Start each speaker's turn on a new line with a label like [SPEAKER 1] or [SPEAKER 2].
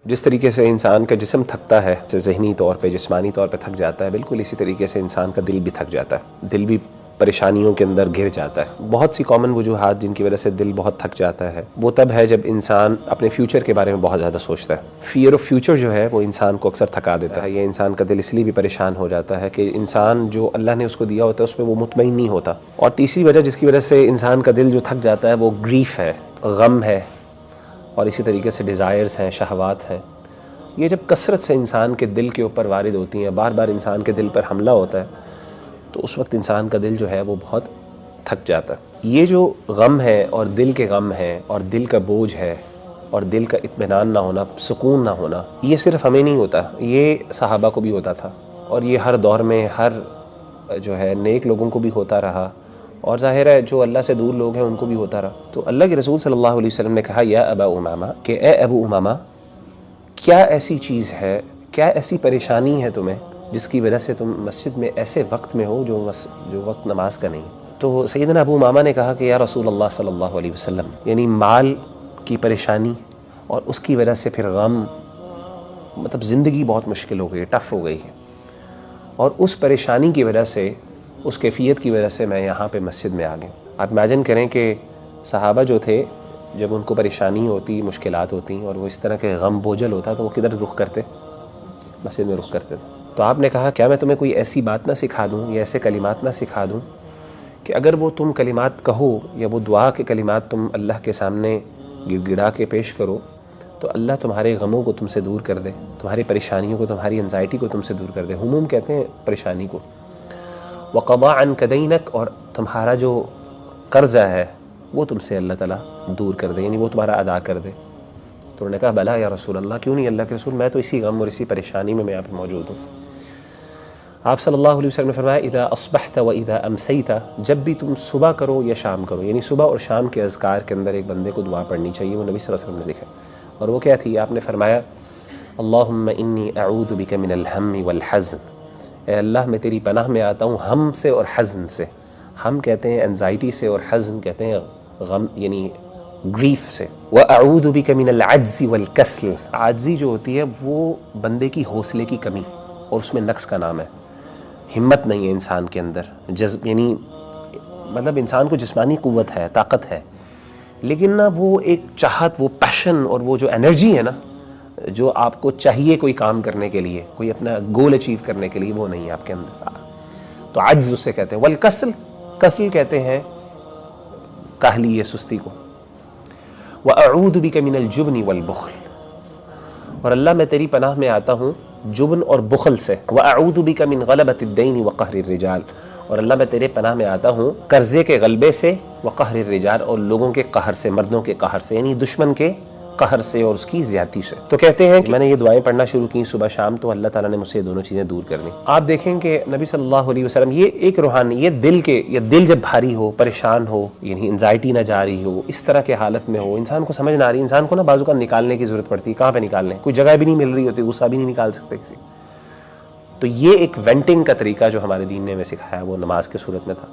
[SPEAKER 1] جس طریقے سے انسان کا جسم تھکتا ہے، ذہنی طور پہ جسمانی طور پہ تھک جاتا ہے، بالکل اسی طریقے سے انسان کا دل بھی تھک جاتا ہے، دل بھی پریشانیوں کے اندر گھر جاتا ہے۔ بہت سی کامن وجوہات جن کی وجہ سے دل بہت تھک جاتا ہے وہ تب ہے جب انسان اپنے فیوچر کے بارے میں بہت زیادہ سوچتا ہے۔ فیئر آف فیوچر جو ہے وہ انسان کو اکثر تھکا دیتا ہے۔ یہ انسان کا دل اس لیے بھی پریشان ہو جاتا ہے کہ انسان جو اللہ نے اس کو دیا ہوتا ہے اس میں وہ مطمئن نہیں ہوتا۔ اور تیسری وجہ جس کی وجہ سے انسان کا دل جو تھک جاتا ہے وہ گریف ہے، غم ہے، اور اسی طریقے سے ڈیزائرز ہیں، شہوات ہیں۔ یہ جب کثرت سے انسان کے دل کے اوپر وارد ہوتی ہیں، بار بار انسان کے دل پر حملہ ہوتا ہے، تو اس وقت انسان کا دل جو ہے وہ بہت تھک جاتا ہے۔ یہ جو غم ہے اور دل کے غم ہے اور دل کا بوجھ ہے اور دل کا اطمینان نہ ہونا، سکون نہ ہونا، یہ صرف ہمیں نہیں ہوتا، یہ صحابہ کو بھی ہوتا تھا، اور یہ ہر دور میں ہر جو ہے نیک لوگوں کو بھی ہوتا رہا، اور ظاہر ہے جو اللہ سے دور لوگ ہیں ان کو بھی ہوتا رہا۔ تو اللہ کے رسول صلی اللہ علیہ وسلم نے کہا یا ابا امامہ، کہ اے ابو امامہ، کیا ایسی چیز ہے، کیا ایسی پریشانی ہے تمہیں جس کی وجہ سے تم مسجد میں ایسے وقت میں ہو جو وقت نماز کا نہیں؟ تو سیدنا ابو امامہ نے کہا کہ یا رسول اللہ صلی اللہ علیہ وسلم، یعنی مال کی پریشانی اور اس کی وجہ سے پھر غم، مطلب زندگی بہت مشکل ہو گئی، ٹف ہو گئی ہے، اور اس پریشانی کی وجہ سے، اس کیفیت کی وجہ سے میں یہاں پہ مسجد میں آ گیا۔ آپ امیجن کریں کہ صحابہ جو تھے جب ان کو پریشانی ہوتی، مشکلات ہوتی اور وہ اس طرح کے غم بوجھل ہوتا تو وہ کدھر رخ کرتے؟ مسجد میں رخ کرتے۔ تو آپ نے کہا کیا میں تمہیں کوئی ایسی بات نہ سکھا دوں یا ایسے کلمات نہ سکھا دوں کہ اگر وہ تم کلمات کہو یا وہ دعا کے کلمات تم اللہ کے سامنے گڑ گڑا کے پیش کرو تو اللہ تمہارے غموں کو تم سے دور کر دے، تمہاری پریشانیوں کو، تمہاری انزائٹی کو تم سے دور کر دے۔ ہموم کہتے ہیں پریشانی کو۔ وقضا عنک دینک، اور تمہارا جو قرضہ ہے وہ تم سے اللہ تعالیٰ دور کر دے، یعنی وہ تمہارا ادا کر دے۔ تو انہوں نے کہا بلا یا رسول اللہ، کیوں نہیں اللہ کے رسول، میں تو اسی غم اور اسی پریشانی میں یہاں پہ موجود ہوں۔ آپ صلی اللہ علیہ وسلم نے فرمایا اذا اصبحت و اذا امسیت، جب بھی تم صبح کرو یا شام کرو، یعنی صبح اور شام کے اذکار کے اندر ایک بندے کو دعا پڑھنی چاہیے، وہ نبی صلی اللہ علیہ وسلم نے لکھا، اور وہ کیا تھی؟ آپ نے فرمایا اللہم انی اعوذ بک من الہم والحزن، اے اللہ میں تیری پناہ میں آتا ہوں ہم سے اور حزن سے۔ ہم کہتے ہیں انزائٹی سے، اور حزن کہتے ہیں غم یعنی گریف سے۔ وَأَعُوذُ بِكَ مِنَ الْعَجْزِ وَالْكَسْلِ، عاجزی جو ہوتی ہے وہ بندے کی حوصلے کی کمی اور اس میں نقص کا نام ہے، ہمت نہیں ہے انسان کے اندر، جذب یعنی مطلب انسان کو جسمانی قوت ہے، طاقت ہے، لیکن نا وہ ایک چاہت، وہ پیشن اور وہ جو انرجی ہے نا جو آپ کو چاہیے کوئی کام کرنے کے لیے، کوئی اپنا گول اچیو کرنے کے لیے، وہ نہیں ہے آپ کے اندر، تو عجز اسے کہتے ہیں۔ والکسل، کسل کہتے ہیں کاہلی یا سستی کو۔ وَأَعُوذُ بِكَ مِنَ الْجُبْنِ وَالْبُخْلِ، اور اللہ میں تیری پناہ میں آتا ہوں جبن اور بخل سے۔ وَأَعُوذُ بِكَ مِنْ غَلَبَةِ الدَّيْنِ وَقَهْرِ الرِّجَالِ، اور اللہ میں تیرے پناہ میں آتا ہوں قرضے کے غلبے سے، وقہر الرجال، اور لوگوں کے قہر سے، مردوں کے قہر سے، یعنی دشمن کے قہر سے اور اس کی زیادتی سے۔ تو کہتے ہیں کہ میں نے یہ دعائیں پڑھنا شروع کی صبح شام تو اللہ تعالیٰ نے مجھ سے یہ دونوں چیزیں دور کر دیں۔ آپ دیکھیں کہ نبی صلی اللہ علیہ وسلم، یہ ایک روحانی، یہ دل جب بھاری ہو، پریشان ہو، یعنی انزائٹی نہ جا رہی ہو، اس طرح کے حالت میں ہو، انسان کو سمجھ نہ آ رہی، انسان کو نا بعض اوقات نکالنے کی ضرورت پڑتی ہے۔ کہاں پہ نکالنے؟ کوئی جگہ بھی نہیں مل رہی ہوتی، غصہ بھی نہیں نکال سکتے کسی۔ تو یہ ایک وینٹنگ کا طریقہ جو ہمارے دین نے ہمیں سکھایا وہ نماز کے صورت میں تھا۔